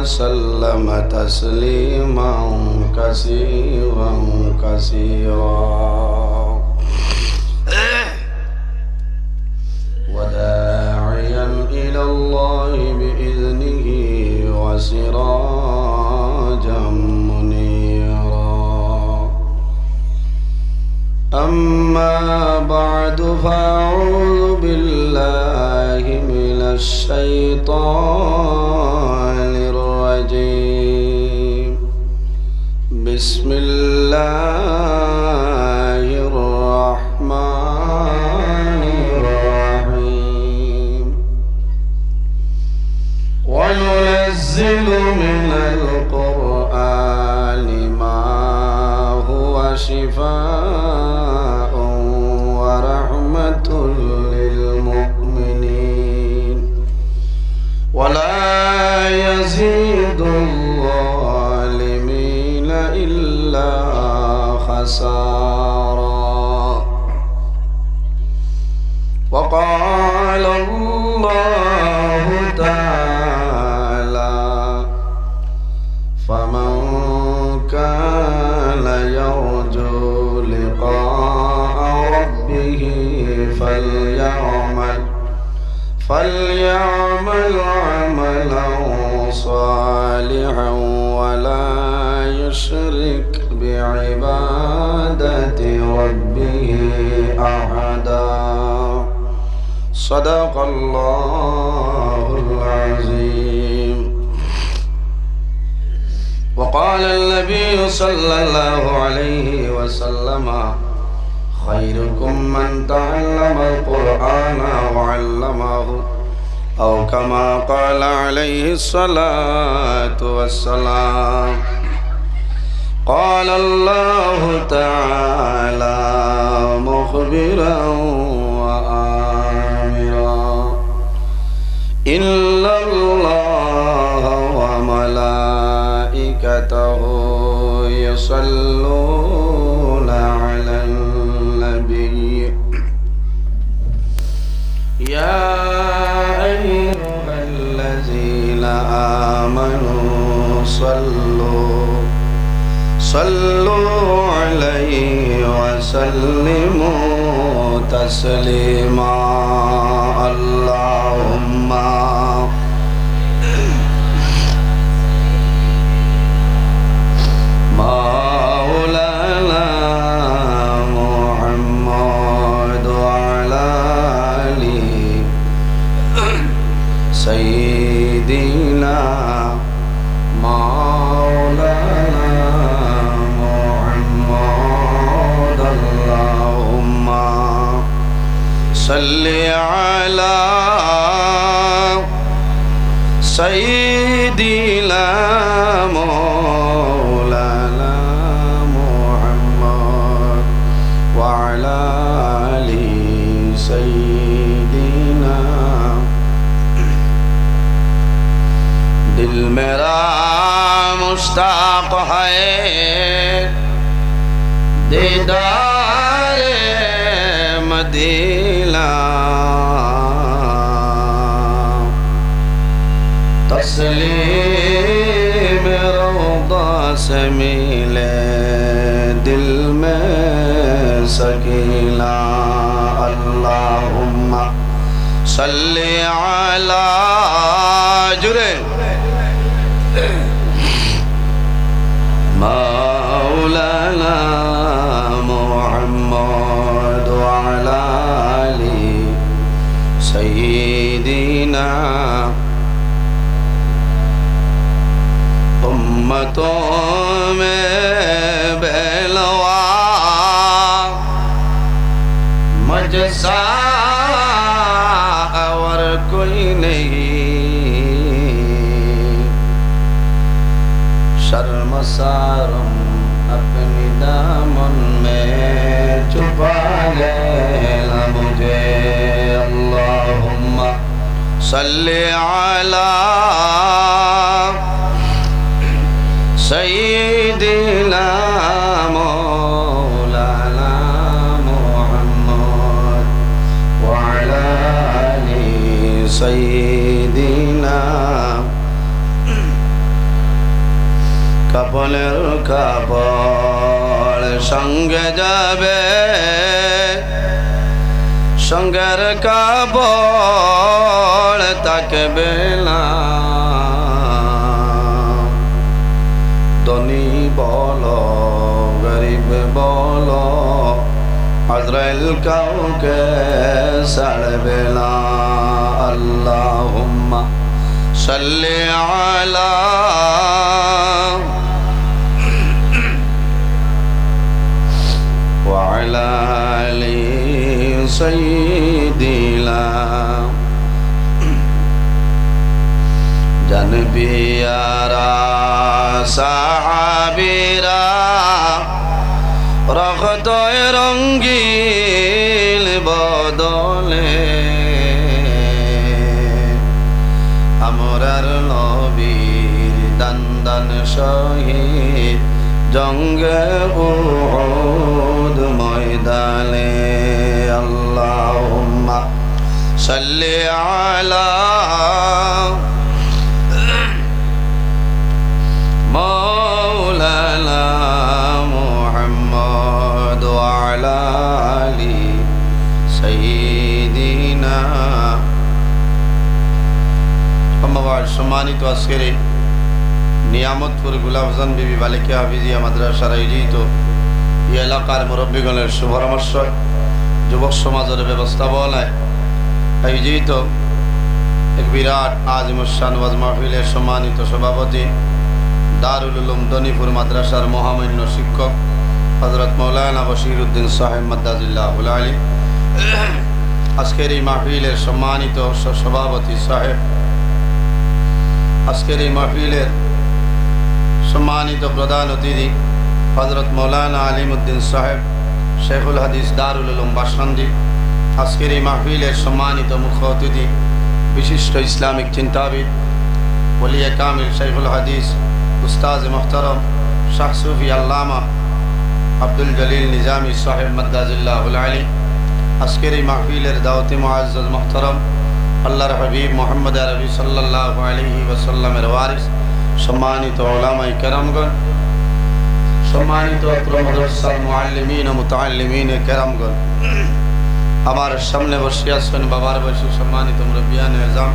وسلم تسليما كثيرا وداعيا إلى الله بإذنه وسراجا منيرا. أما بعد فأعوذ بالله من الشيطان الرجيم. بسم الله الرحمن الرحيم. وننزل من القرآن ما هو شفاء ورحمة للمؤمنين ولا يزيد الظالمين إلا خسارا. وقال الله تعالى: فمن كان يرجو لقاء ربه فليعمل عملا صالحا ولا يشرك بعبادة ربه أحدا. صدق الله العظيم. وقال النبي صلى الله عليه وسلم: خيركم من تعلم القرآن وعلمه، أو كما قال عليه الصلاة والسلام. قال الله تعالى مخبرا وآمرا: إن الله وملائكته يصلون على النبي يا أيها الذين آمنوا صلوا عليه وسلموا تسليما. اللهم مولانا محمد وعلى آله سيدنا مولانا محمد. اللهم صل على سيدنا مولانا محمد وعلى آل سيدنا. दिल मेरा मुश्ताक है दीदारे मदीना, तस्लीम रौदा से मिले दिल में सकीना। अल्लाहुम्मा सल्ली अला जुरे मौलाना मुहम्मद वअला आलि सय्यिदिना। उम्मतों में बेलवा मजसा और कोई नहीं, शर्मसारम अपनी दामन में छुपा लेना मुझे। अल्लाहुम्मा सल्ली अला सय्यिदिना मौलाना मुहम्मद वअला आलि सय्यिदिना। কাপনের কাপড় সঙ্গে যাবে, সঙ্গের কাপড় থাকবে না। ধনী বলো গরিব বলো, আজরাইল কাউকে ছাড়বে না। আল্লাহুম্মা সাল্লি আলা ওয়া আলা আলি সাইয়্যিদিনা জানবিয়ারা সাহাবীরা রক্তয় রঙ্গিল বদলে আমরার নবীর দান শহীদ জঙ্গে উহুদ ময়দানে। আল্লাহুম্মা সাল্লি আলা মাওলানা মুহাম্মদ ওয়া আলা আলি সাইয়্যিদিনা। সম্মানিত আজকের এই নিয়ামতপুর গুলাব হাসান বিবি বালিকা হাফিজিয়া মাদ্রাসার আয়োজিত এই এলাকার মুরব্বীগণের শুভরামর্শ, যুবক সমাজের ব্যবস্থাপনায় আয়োজিত এক বিরাট আজিমুশান ওয়াজ মাহফিলের সম্মানিত সভাপতি দারুল উলুম দনিপুর মাদ্রাসার মহামান্য শিক্ষক হযরত মাওলানা বশির উদ্দিন সাহেব মাদ্দাজিল্লাহুল আলী, আজকের এই মাহফিলের সম্মানিত সভাপতি সাহেব, আজকের এই মাহফিলের সম্মানিত প্রধান অতিথি হযরত মাওলানা আলিমউদ্দিন সাহেব শেখুল হাদিস দারুল উলুম বাসন্দি, আজকের এই মাহফিলের সম্মানিত মুখ্য অতিথি বিশিষ্ট ইসলামিক চিন্তাবিদ ওলিয়ে কামিল শেখুল হাদিস উস্তাজ মোহতরম শাহ সুফি আল্লামা আব্দুল জলিল নিজামী সাহেব মাদ্দাজিল্লাহুল আলী, আজকের এই মাহফিলের দাওয়াতি মুআজ্জাজ মোহতরম আল্লাহর হাবিব মুহাম্মদ আরবি সাল্লাল্লাহু আলাইহি ওয়াসাল্লামের ওয়ারিস সম্মানিত উলামায়ে কেরামগণ, সম্মানিত মাদ্রাসার মুআল্লিমিন ও মুতাআল্লিমিন কেরামগণ, আমার সামনে বসে আছেন বাবার বয়সী সম্মানিত মুরব্বিয়ান আযম,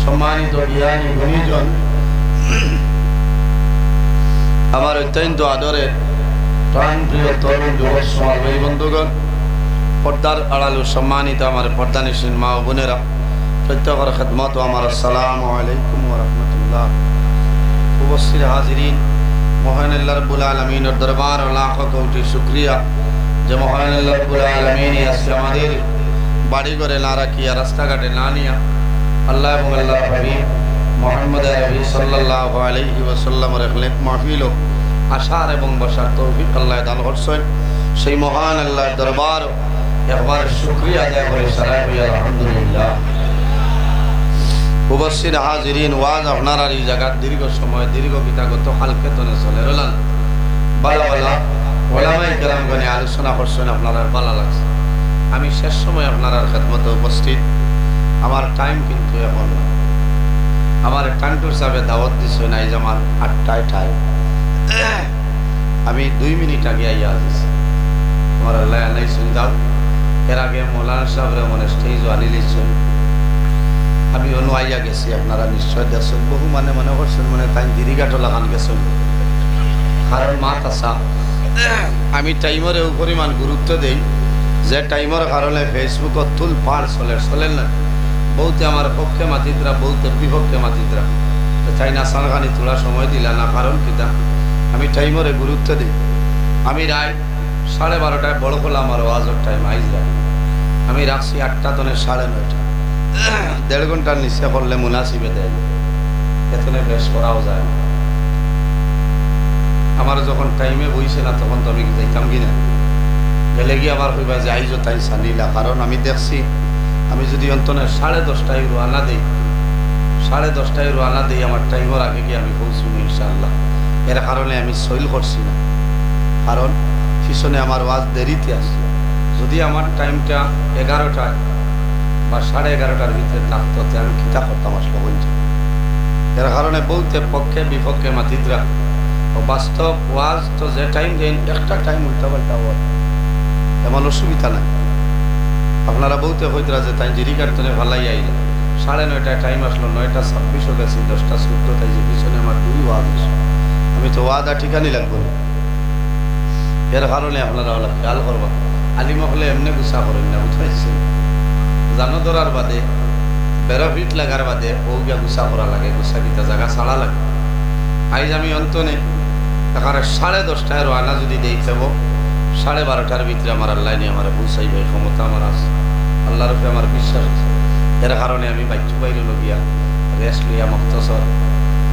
সম্মানিত জ্ঞানী গুণীজন, আমার অত্যন্ত আদরের প্রাণপ্রিয় তরুণ যুবক সমাজ ভাই বন্ধুগণ, পর্দার আড়ালো সম্মানিত আমার পর্দানিশীন মা ও বোনেরা, প্রত্যেকের খেদমত ও আমার আসসালামু আলাইকুম ওয়া রাহমাতুল্লাহ। উপস্থিত হাজিরিন, মহান আল্লাহ রাব্বুল আলামিনের দরবার ও লাখ কোটি শুকরিয়া যে মহান আল্লাহ রাব্বুল আলামিন আজকে আমাদের বাড়ি ঘরে না রাখিয়া রাস্তাঘাটে না নিয়া আল্লাহ এবং আল্লাহর হাবিব মুহাম্মদ আরবি সাল্লাল্লাহু আলাইহি ওয়াসাল্লামের একলেক মাহফিল আশার এবং বসার তৌফিক আল্লাহ দান করছেন। সেই মহান আল্লাহর দরবার একবার শুকরিয়া আদায় করে সারা হইয়া আলহামদুলিল্লাহ। উপস্থিত হাজিরিন, ওয়াজ আপনারা এই জায়গার দীর্ঘ সময় দীর্ঘ পিতাগত হালকেতনে চলে রলান বালা বালা ওলামায়ে কেরামগণে আলোচনা করছেন, আপনারা ভালো লাগছে। আমি শেষ সময় আপনার খেদমতে উপস্থিত, আমার টাইম কিন্তু এখন না, আমার কান্টুর সাহেবে দাওয়াত দিচ্ছে নাই যে আমার 8টায় টাইম, আমি 2 মিনিট আগে আইয়া আসছি। আমার আল্লাহ আনাইছেন যাও, এর আগে মৌলানা সাহেবরে মনে স্টেজ আনি লিখছেন, আমি অনু আইয়া গেছি। আপনারা নিশ্চয় দেখছেন, বহু মনে করছেন মানে তাই দিরিঘাটো লাগান গেছেন, কারণ মাত আসা আমি টাইমের পরিমাণ গুরুত্ব দেই যে টাইমের কারণে ফেসবুকত তুল পার চলেন না, বলতে আমার পক্ষে মাতিদ্রা বলতে বিপক্ষে মাতিদ্রা, তাই না সানখানি তোলা সময় দিলা না, কারণ কিতা আমি টাইমের গুরুত্ব দিই। আমি রায় 12:30টায় বড় করলাম আমার ওয়াজের টাইম আইজ রায়, আমি রাখছি 8টা তনে 9:30, 1.5 ঘন্টার নিচে করলে মুনাসিবে দেয়, এতনে বেশ করাও যায় না। আমার যখন টাইমে বইছে না তখন তো আমি যাইতাম কিনা, গেলে গিয়ে আবার হইবা যে আইজো তাই সানিলা, কারণ আমি দেখছি আমি যদি অন্তনে 10:30টায় রওনা দিই, 10:30টায় রওনা দিই, আমার টাইমের আগে গিয়ে আমি পৌঁছুন ইনশাআল্লাহ। এর কারণে আমি সইল করছি না, কারণ পিছনে আমার ওয়াজ দেরিতে আসছে। যদি আমার টাইমটা 11টায় বা 11:30টার ভিতরে থাকতো আমি কিতা করতাম আসলে বলছি। এর কারণে বলতে পক্ষে বিপক্ষে মাতিদ্রা বাস্তব ওয়াজ তো যে টাইম দেন একটা টাইম উল্টা পাল্টা হয়, এমন অসুবিধা নাই। আপনারা বলতে হইতরা যে তাই জিরি কার্টনে ভালাই আইল 9:30 টাইম আসলো, 9:26 গেছি, 10:14 তাই যে পিছনে আমার 2 ওয়াজ আছে। আমি তো ওয়াদা ঠিকানি লাগবো, এর কারণে আপনারা ওলা খেয়াল করবা। আলিম হলে এমনি গুছা করেন না, বুঝাইছে জানো ধরার বাদে বেড়া ফিট লাগার বাদে ও গিয়া গুছা করা লাগে, গুছা গীতা জায়গা ছাড়া লাগে। আইজ আমি অন্তনে এখানে 10:30টায় রানা যদি দেই থাকব, 12:30টার ভিতরে আমার আল্লাহ নিয়ে আমার বুঝাইব, এই ক্ষমতা আমার আছে, আল্লাহর উপরে আমার বিশ্বাস আছে। এর কারণে আমি বাচ্চু বাইরে লগিয়া রেস্ট লিয়া মক্তসর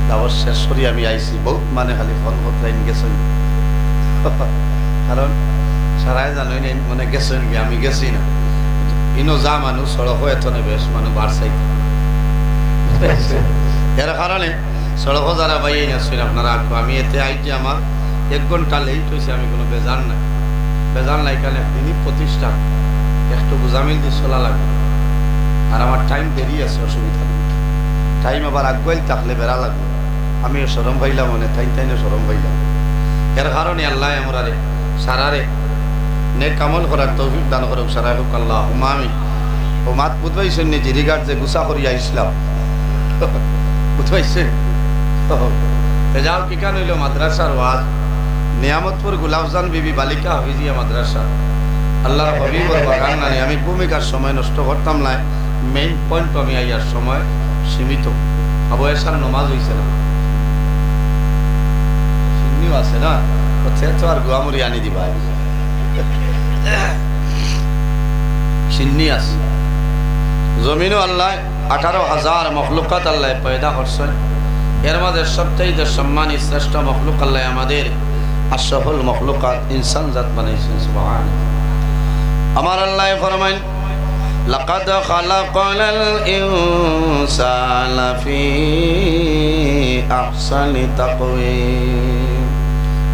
দাওয়াত শেষ করি আমি আইছি। বহুত মানে খালি ফোন করতে গেছেন, কারণ সারাই জানোই নাই মানে গেছেন কি আমি গেছি না। ইনো যা মানুষ সড়ক এত বেশ মানুষ বাড়ছাই, এর কারণে সড়ক যারা বাইয়ে আসছেন আপনারা আমি এতে আইটি আমার 1 ঘন্টা লেট হয়েছে। আমি কোনো বেজার নাই, বেজার নাই কারণ একদিনই প্রতিষ্ঠান একটু বুঝামিল দিয়ে চলা লাগবে। আর আমার টাইম দেরি আছে, অসুবিধা নেই, টাইম আবার আগুয়াইল থাকলে বেড়া লাগবে। আমিও সরম পাইলাম মনে তাইনে সরম পাইলাম। এর কারণে আল্লাহ আমরা সারারে নেক আমল করার তৌফিক দান করুক, সারাই হোক আল্লাহ আমি ও মাত বুঝবাইছেন নি জিরিগার যে গুছা করিয়া ইসলাম বুঝবাইছে যাও কি কান হইল মাদ্রাসার ওয়াজ নিয়ামতপুর গুলাবজান বিবি বালিকা হাফিজিয়া মাদ্রাসা আল্লাহর হবিবর বাগান নানি। আমি ভূমিকার সময় নষ্ট করতাম না, মেইন পয়েন্ট আমি আইয়ার সময় সীমিত। আবু এসার নমাজ হইছে না, সিন্নিও আছে না, তো আর গোয়ামুরি আনি দিবা সিন্নি আছে। জমিনও আল্লাহ 18,000 মখলুকাত আল্লাহ পয়দা করছেন। এর মাঝে সবচেয়ে সম্মানী শ্রেষ্ঠ মখলুক আল্লাহ আমাদের আশরাফুল মখলুকাত ইনসান জাত বানাইছেন। সুবহানাল্লাহ। আমার আল্লাহ ফরমাইন লাকাদ খালাকাল ইনসানা ফি আহসানি তাকওয়িম।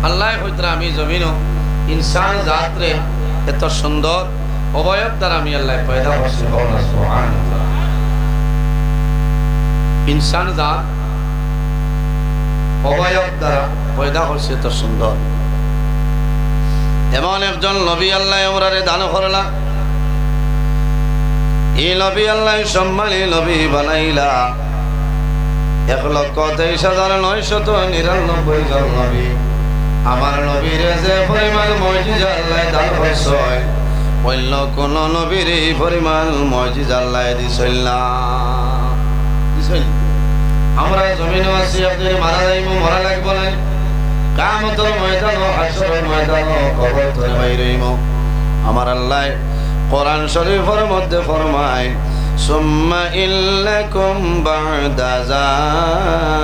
আল্লাহ কইতরা আমি জমিনও ইনসান জাতরে এত সুন্দর অবয়ব দ্বারা আমি আল্লাহ পয়দা করছি। সুবহানাল্লাহ। ইনসান জাত অবয়ব দ্বারা পয়দা করছে এত সুন্দর। এমন একজন নবী আল্লাহ আমরারে দান করলা, এই নবী আল্লাহ সম্মানী নবী বানাইলা 1,23,999 জন নবী। আমার নবীর যে পরিমাণ মুজিজা আল্লাহ দান করছে অন্য কোন নবীর এই পরিমাণ মুজিজা আল্লাহ দিছিল না। আমরা জমিনে আছি, আপনি মারা যাইব, মরা লাগবো না, কিয়ামতের ময়দান ও হাশরের ময়দান ও কবর থেকে বাইরে হইব। আমার আল্লাহ কোরআন শরীফের মধ্যে ফরমায় সুম্মা ইল্লাকুম বা'দা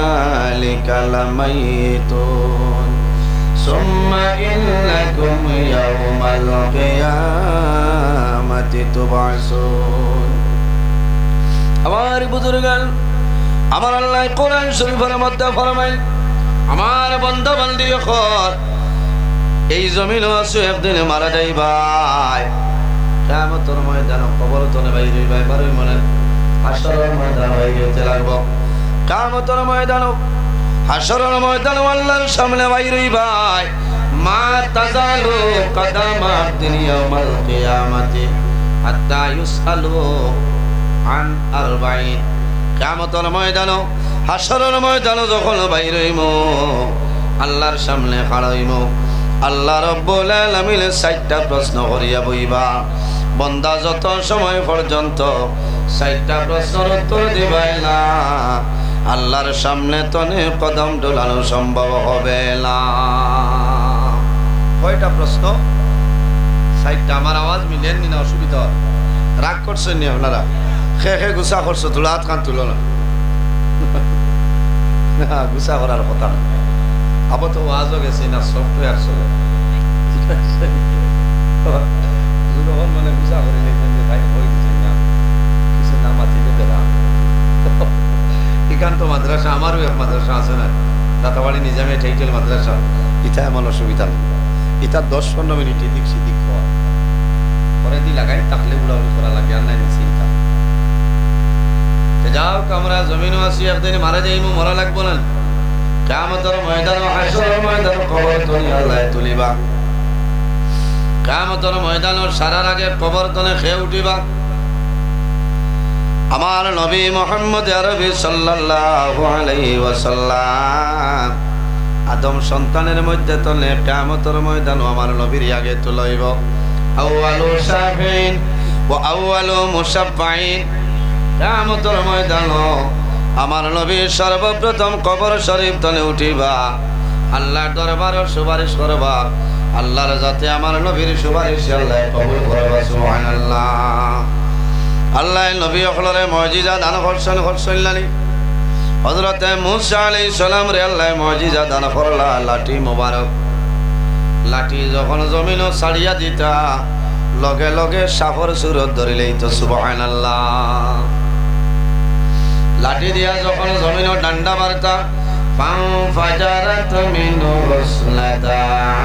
যালিকা লামাইতুন সুম্মা ইল্লাকুম ইয়াওমাল কিয়ামাতি তুবআসুন। আমার বুজুর্গান, আমার আল্লাহ কোরআন শরীফের মধ্যে ফরমায় আমার বান্দা বান্দি হর এই জমিনও আছে একদিন মারা যাইবাই, কিয়ামতের ময়দান কবর তনে বাইরে হইবাই, বারোই মনে হাশরের ময়দান হইতে লাগবো। কিয়ামতের ময়দান হাশরের ময়দান আল্লাহর সামনে বাইরে হইবাই। মা তাজালু কদামা দুনিয়াউমাল কিয়ামাতি হাত্তা ইউসালু আন আরবাইন। কিয়ামতের ময়দান হাশরের ময়দান যখন বাইরে হইব আল্লাহর সামনে খাড়া হইব, আল্লাহ রব্বুল আলামিন 4টা প্রশ্ন করিয়া বইবা। বান্দা যত সময় পর্যন্ত 4টা প্রশ্নের উত্তর দিবাই না আল্লাহর সামনে তনে কদম ডোলানো সম্ভব হবে না। কয়টা প্রশ্ন? 4টা। আমার আওয়াজ মিলেন না? অসুবিধা রাগ করছেন নি আপনারা? খে গুছা করছো, তোলা হাত কান তুলো না, গুছা করার কথা না। আবার তো ওয়াজও গেছি না, সফটওয়্যার চলে যখন মানে গুছা করে দেখবেন যে ভাই হয়ে দিচ্ছেন না কিছু না মাতিলে বেড়া। এখান তো মাদ্রাসা, আমারও এক মাদ্রাসা আছে না, দাতাবাড়ি নিজামে টাইটেল মাদ্রাসা। ইটা এমন অসুবিধা নেই, ইটা 10-15 মিনিট এদিক সেদিক হওয়া পরে দি লাগাই তাহলে উড়াউড়ি করা লাগে, আর নাই চিন্তা। যাও আমরা জমিনও আছি, একদিন মারা যাইব, মরা লাগবো না। কিয়ামতের ময়দান হাসরের ময়দান কবর তনে আল্লাহ তুলিবা কিয়ামতের ময়দান সারার আগে কবর তনে খেয়ে উঠিবা আমার নবী মুহাম্মদ আরবি সাল্লাল্লাহু আলাইহি ওয়াসাল্লাম আদম সন্তানের মধ্যে তলে কিয়ামতের ময়দান আমার নবীর আগে তুলাইব আউয়ালু শাফিন ওয়া আউয়ালু মুশাফফাইন কিয়ামতের ময়দান আমার নবী সর্বপ্রথম কবর শরীফ তলে উঠিবা আল্লাহর দরবারে সুপারিশ করবা আল্লাহর যাতে আমার নবীর সুপারিশ আল্লাহ কবুল করবা সুবহানাল্লাহ আল্লাহ নবী হলরে মুজিজা দান করছলেন হযরত মূসা আলাইহিস সালাম রে আল্লাহ মুজিজা দান করলা লাঠি মোবারক লাঠি যখন জমিন ছাড়িয়া দিতা লগে লগে সাপর সুরত ধরিলেই তো সুবহানাল্লাহ লাঠি দিয়া যখন জমিন ডান্ডা মারতা পাও ফাজারাত মিনু রসলাতা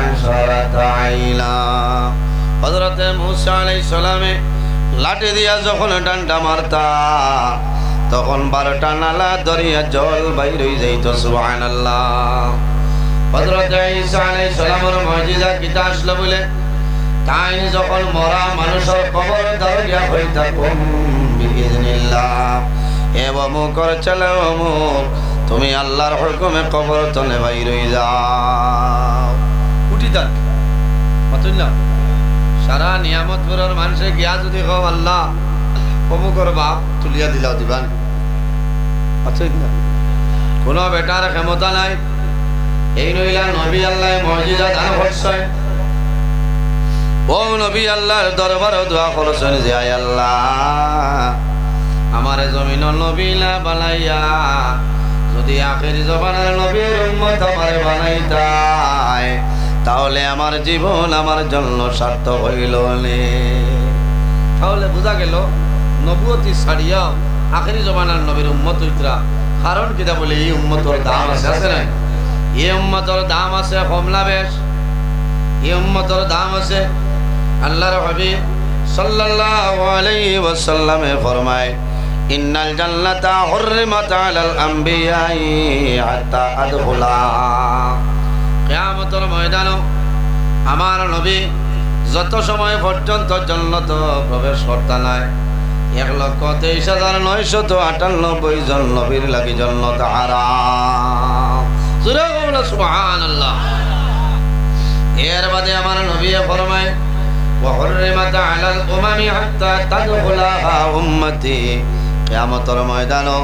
আশরাতা আইলা হযরত মূসা আলাইহিস সালামে লাঠি দিয়া যখন ডান্ডা মারতা তখন 12টা নালা দরিয়া জল বাইর হয়ে যাইত সুবহানাল্লাহ হযরত ঈসা আলাইহিস সালামের মুজিজা কিতা আসলো বলে তাই যখন মরা মানুষের কবর দরিয়া হইতা কম বিইজনিল্লাহ এবা মুকর চালাও মুক তুমি আল্লাহর হুকুমে কবর তলে বাইর হয়ে যাও উঠি দান মাতুল্লাহ সারা নিয়ামত পুরার মানুষে গিয়া যদি কও আল্লাহ কবু করবা তুলিয়া দিলাও দিবান আচ্ছা না কোনো বেটার ক্ষমতা নাই এই নইলা নবী আল্লাহ মুজিজা দান করছে ও নবী আল্লাহর দরবারে দোয়া করছেন যে আয় আল্লাহ আমারে জমিন নবীলা বানাইয়া যদি আখেরি জমানার নবীর উম্মত আমারে বানাইতাই তাহলে আমার জীবন আমার জন্য সার্থক হইল নে তাহলে বোঝা গেল নবুয়তি ছাড়িয়া আখেরি জমানার নবীর উম্মত হইতরা কারণ কিটা বলে এই উম্মতর দাম আছে না এই উম্মতর দাম আছে কমলা বেশ এই উম্মতর দাম আছে আল্লাহর হাবিব সাল্লাল্লাহু আলাইহি ওয়াসাল্লামে ফরমায় ইন্নাল জান্নাতা হুররিমাত আলাল আমবিয়াই হাত্তা আদখুলা কিয়ামতের ময়দানে আমার নবী যত সময় পর্যন্ত জান্নাত প্রবেশ করতে নাই 1,23,998 জন নবীর লাগি জান্নাত হারাম সূরা বলো সুবহানাল্লাহ এর বাদে আমার নবী ফরমায় ওয়া হুররিমাত আলাল উমামি হাত্তা তাদখুলাহা উম্মতি কিয়ামতের ময়দানে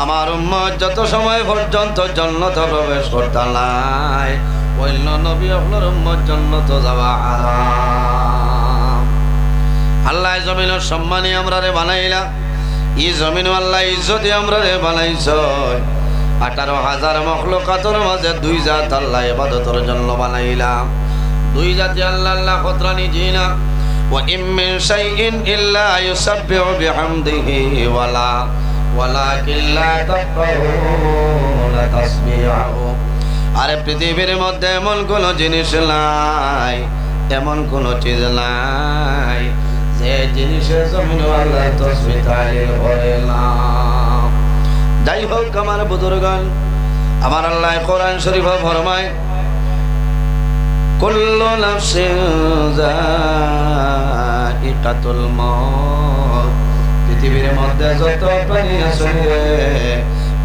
আমার উম্মত যত সময় পর্যন্ত জান্নাতে প্রবেশ করতে নাই অন্য নবী আপনার উম্মত জান্নাতে যাওয়া হারাম আল্লাহ জমিনের সম্মানী আমরারে বানাইলা এই জমিন আল্লাহ ইজ্জতে আমরারে বানাইছ 18,000 মখলুকাতের মাঝে 2 জাত আল্লাহ ইবাদতের জন্য বানাইলা 2 জাতি আল্লাহ আল্লাহ কতরানি জিনা وإن من شيء إلا يسبح بحمده ولكن لا تفقهون تسبيحه আরে পৃথিবীর মধ্যে এমন কোন জিনিস নাই এমন কোন চিজ নাই যে জিনিসের জমিন আল্লাহ তাসবিহ তাহলিল করে না যাই হোক আমার বুজুর্গগণ আমার আল্লাহ কোরআন শরীফে ফরমায় কুল্লু নাফসিন যায়িকাতুল মউত পৃথিবীর মধ্যে যত প্রাণী আছে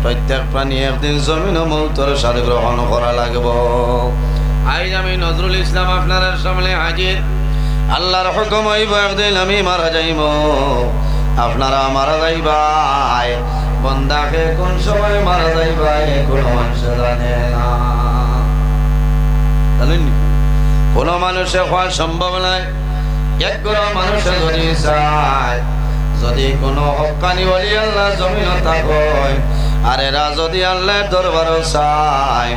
প্রত্যেক প্রাণী একদিন জমিন ও মউতের স্বাদ গ্রহণ করা লাগবে আজ আমি নজরুল ইসলাম আপনার সামনে হাজির আল্লাহর হুকুম হইব একদিন আমি মারা যাইব আপনারা মারা যাইবাই বান্দাকে কোন সময় মারা যাইবাই কোন মানুষ জানে না জানেন কোন মানুষে হওয়া সম্ভব নয় একগুলো মানুষ যদি চায় যদি কোনো হক্কানি ওলি আল্লাহ জমিন থাকে আর এরা যদি আল্লাহর দরবারে চায়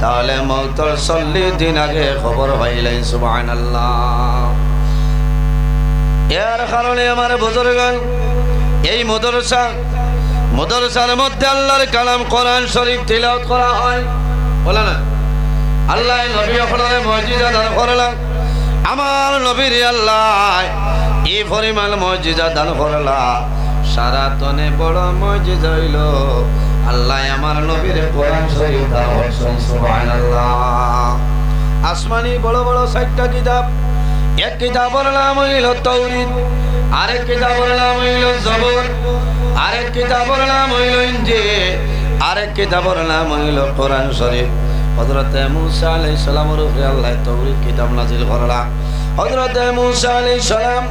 তাহলে মউতের 40 দিন আগে খবর পাইলেন সুবহানাল্লাহ এর কারণে আমার বুজুর্গগণ এই মাদ্রাসার মধ্যে আল্লাহর কালাম কোরআন শরীফ তিলাওয়াত করা হয় বলে না আল্লাহ নবী আপনারে মুজিজা দান করলেন আমার নবীর আল্লাহ এই পরিমাণ মুজিজা দান করলা সারা তনে বড় মুজিজা হইল আল্লাহ আমার নবীর কোরআন শরীফ দাওয়াত সুবহানাল্লাহ। আসমানি বড় বড় 6টা কিতাব, এক কিতাবের নাম হইল তাওরীত, আরেক কিতাবের নাম হইল জবর, আরেক কিতাবের নাম হইল ইনজিল, আরেক কিতাবের নাম হইল কোরআন শরীফ। হযরত মূসা আলাইহিস সালামের উপরে আল্লাহ তাওরীত কিতাব নাযিল করলা। হযরত মূসা আলাইহিস সালাম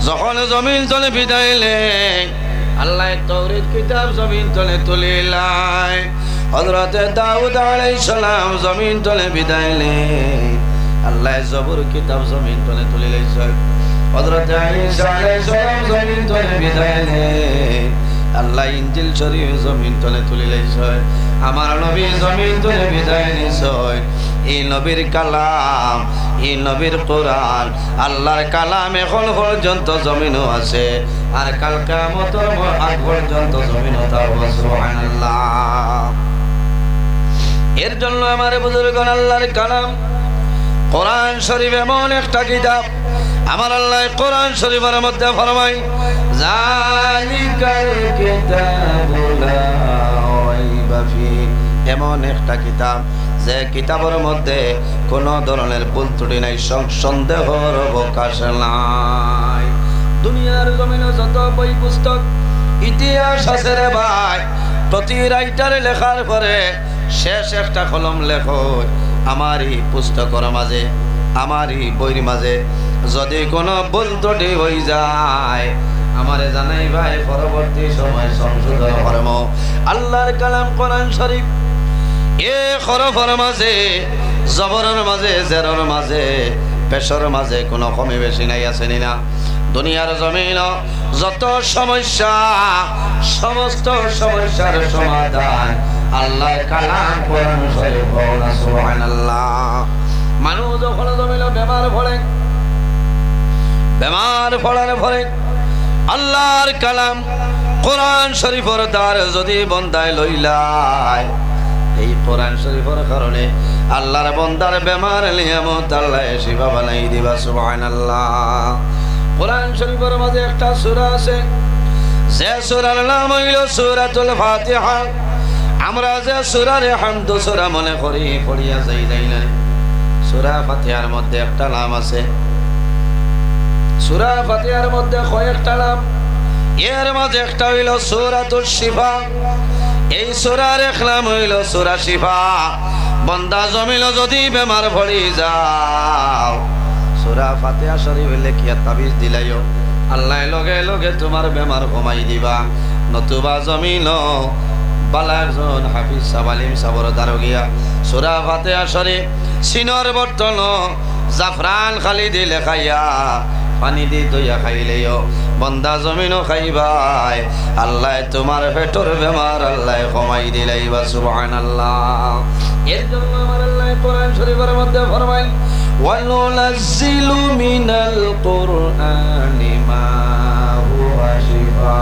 যখন জমিন তলে বিদাইলেন, আল্লাহ তাওরীত কিতাব জমিন তলে তুলিলাই। হযরত দাউদ আলাইহিস সালাম জমিন তলে বিদাইলেন, আল্লাহ জবর কিতাব জমিন তলে তুলিলাইছে। হযরত ঈসা আলাইহিস সালাম জমিন তলে বিদাইলেন, আল্লাহ ইনজিল শরীফ জমিন তলে তুলিলাইছে। আমার নবী জমিন তলে বিদায় নিছে। এই নবীর কালাম, এই নবীর কোরআন, আল্লাহর কালাম এখন পর্যন্ত জমিনও আছে, আর কাল কিয়ামতের আগ পর্যন্ত জমিনও থাকবে। সুবহানাল্লাহ। এর জন্য আমার বুজুর্গগণ, আল্লাহর কালাম কোরআন শরীফ এমন একটা কিতাব, আমার আল্লাহ কোরআন শরীফের মধ্যে ফরমায়, জালিকাল কিতাবু লা রাইবা ফীহি, এমন একটা কিতাব যে কিতাবের মধ্যে কোনো ধরনের ভুল ত্রুটি নাই, সন্দেহর অবকাশ নাই। দুনিয়ার জমিনে যত বই পুস্তক ইতিহাস আছে রে ভাই, প্রতি রাইটার লেখার পরে শেষ একটা কলম লেখো, আমার এই পুস্তকের মাঝে, আমার এই বইয়ের মাঝে যদি কোনো ভুল ত্রুটি হয়ে যায়, আমারে জানাই ভাই, পরবর্তী সময় সংশোধন করব। আল্লাহর কালাম কোরআন শরীফ এ হরফের মাঝে, জবরের মাঝে, জেরের মাঝে, পেশর মাঝে কোনো কমে বেশি নাই, আছে না? দুনিয়ার জমিন যত সমস্যা, সমস্ত সমস্যার সমাধান আল্লাহর কালাম কোরআন শরীফ। সুবহানাল্লাহ। মানুষ যখন জমিন বেমার পড়ে, বেমার পড়ার পরে আল্লাহর কালাম কোরআন শরীফের দ্বার যদি বন্দায় লইলায়, এই কোরআন শরীফের কারণে আল্লাহর বন্দার বেমার নিয়ামত আল্লাহ শিফা বানাই দিবা। সুবহানাল্লাহ। কোরআন শরীফের মাঝে একটা সূরা আছে, যে সূরার নাম হইল সূরাতুল ফাতিহা। আমরা যে সূরার হামদ সূরা মনে করি, পড়িয়া যাই না, সূরা ফাতিহার মধ্যে একটা নাম আছে। সূরা ফাতিহার মধ্যে কয়েকটা নাম, এর মাঝে একটা হইল সূরাতুশ শিফা। এই সূরার এক নাম হইল সূরা শিফা। বান্দা জমিল যদি বেমার পড়ি যাও, সূরা ফাতিহা শরীফ লেখিয়া তাবিজ দিলাইও, আল্লাহ লগে লগে তোমার বেমার কমাই দিবা। নতুবা জমিন বালা একজন হাফিজ সাবালিম সাবর দারোগিয়া সূরা ফাতিহা শরীফ সিনর বর্তন জাফরান খালি দি লেখাইয়া পানি দি দইয়া খাইলেও বন্দা জমিনও খাইবাই, আল্লাহ তোমার পেটর বেমার আল্লাহ কমাই দিলাইবা। সুবহানাল্লাহ। এর জন্য আমার আল্লাহ কোরআন শরীফের মধ্যে ফরমাইল, ওয়ানুনাজ্জিলু মিনাল কুরআনি মা হুয়া শিফা,